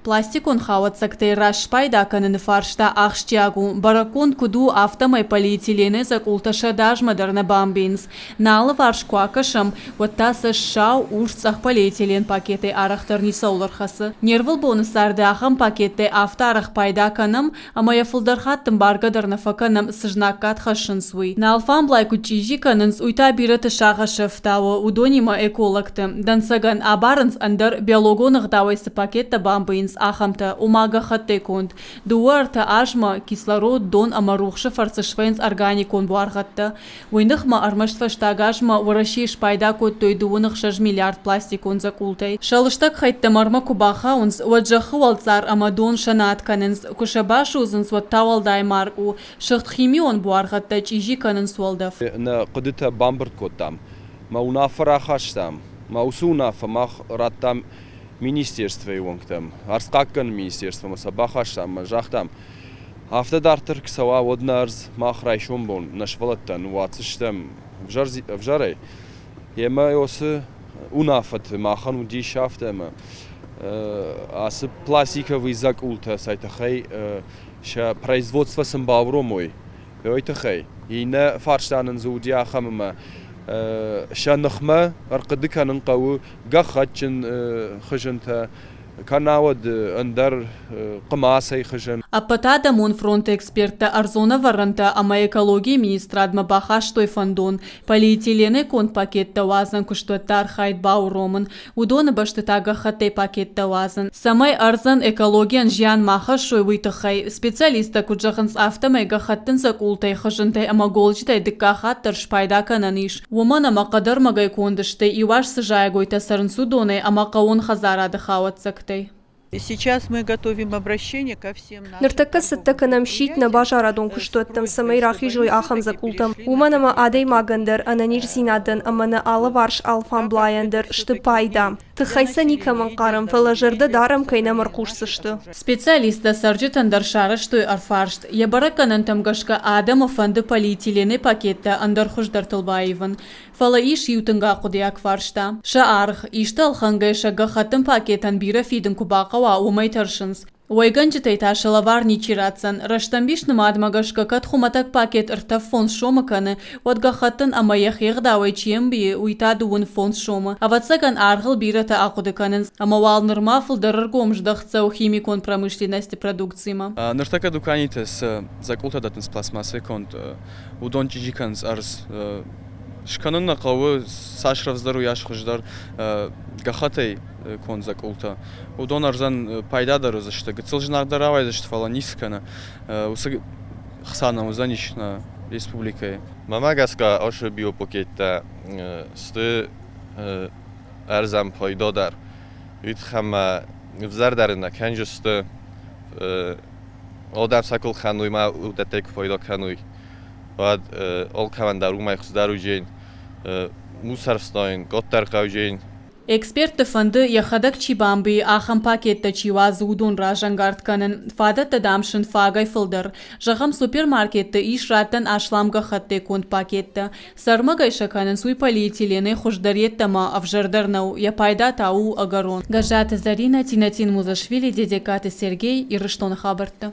Пластикон хаватсактай раш пайда канын фаршта ахштягу, баракон куду автомай полиэтилены закулташа дажмадарна бамбинс. Налы варшкуакашам, вот тасы шау урсах полиэтилен пакеты арахтарни саулархасы. Нервыл бонустарды ахам пакетты автарах пайда канам, амая фулдархаттым баргадарна факанам сыжнаккат хашын суй. Налфам блай кучижи канынс уйта бираты шағашыф тауы удонима экологты. Дансаган абарынс андар биологонық давайсы пакетта бамбинс ахамта умага хатты кунд. Дуарта ажма кислород дон амарухшы фарцышвенс органикон буаргатты. Уйнықма армаштфаштагажма варашиш пайда кот тойдуынық 6 миллиард пластикон закултай. Шалыштак хайтты марма кубаха унс ваджахы валцар амадон шанат канынс кушабаш узынс ваттавалдай марку шыхт химион буаргатты чижи канынс валдав. На кодыта бамбард коттам. Ма унафара хаштам. Ма усунафа мах раттам министерство ивонктам. Арскаккан министерство масабахаштам ма жахтам. Автодартыр ксава однарз мах райшумбон нашвалаттан уацыштам вжарай. Ема осы унафат махан удишафтам. Асы пластиковый закулта сайтахай ша производство самбавромой. Бейтахай. Ина фарштанын зудия хамма شنخمة أرقدك ننقو قخاتشن خجنتا كناود أندر قماسي خجن. Апатада мон фронта эксперта Арзона Варанта ама экологии министрадма бахаш той фандон. Полиэтилены кон пакетта вазан куштуаттар хайт бау роман. Удона баштытага хаттай пакетта вазан. Самай арзан экологиян жиан махаш шой витахай. Специалиста куджаханс автомайга хаттын закултай хажынтай ама голжитай дыкка хаттар шпайда кананиш. Воман ама қадар магай кондыштай иваш сыжая гойта сарынсу доной ама қауын хазарады хаватсактай. Сейчас мы готовим обращение ко всем нашим. Ныртакка сыттакка намшит на бажарадон куштуаттан самай рахижой ахам закултам. Уманама адей магандар ананир зинадан амана алы варш алфан блаяндар шты пайда. Тыхайса никаман қарым фалажырды дарам кайна маркуш сышты. Специалиста сарджитан даршара штой арфаршт. Ябараканан тамгашка адама фанды полиэтилены пакетта андар хуждартылбаеван. Фала иш ютынга кудяк фаршта. Шаарх иштал хангайша гахатын пакетан бира фидын кубака умай таршынс. Уайганчытай ташалавар ничиратсан. Раштамбишны мадмагашка катхуматак пакет ртав фонс шомаканы. Ватгахаттын амаях егдавай чемби уйтадуын фонс шома. Аватсаган аргыл бирата акудыканынс. Амавал нырмафл дарыргомждахцау химикон промышленности продукцима. Ныртака дуканитес закултадатын с пластмассы конт удон чижиканс арз шканын нақауы сашравздару яшхуждар гахатай кон закулта. Удон арзан пайдадар зашта гцылжнардар авай зашта фала нискана. Усы хсана узанишна республикой. Мамагаска оше биопакетта сты арзан пайдадар. Ит хама взардарына канжусты одам сакул хануй ма удатек пайда кануй. Бад ол кавандар умай хздару жейн мусарстайн готтар қавжейн. Эксперты фанды яхадак чибамби ахам пакетта чиваз удон ражангард канын фадатта дамшын фагай фылдар. Жахам супермаркетта ишраттан ашламга хатте конт пакетта. Сармагай шаканын суй полиэтилены хуждареттама авжардарнау я пайда тау агарон. Гажата Зарина, Тинатин Музашвили, Дедекаты Сергей и Рыштон Хабарта.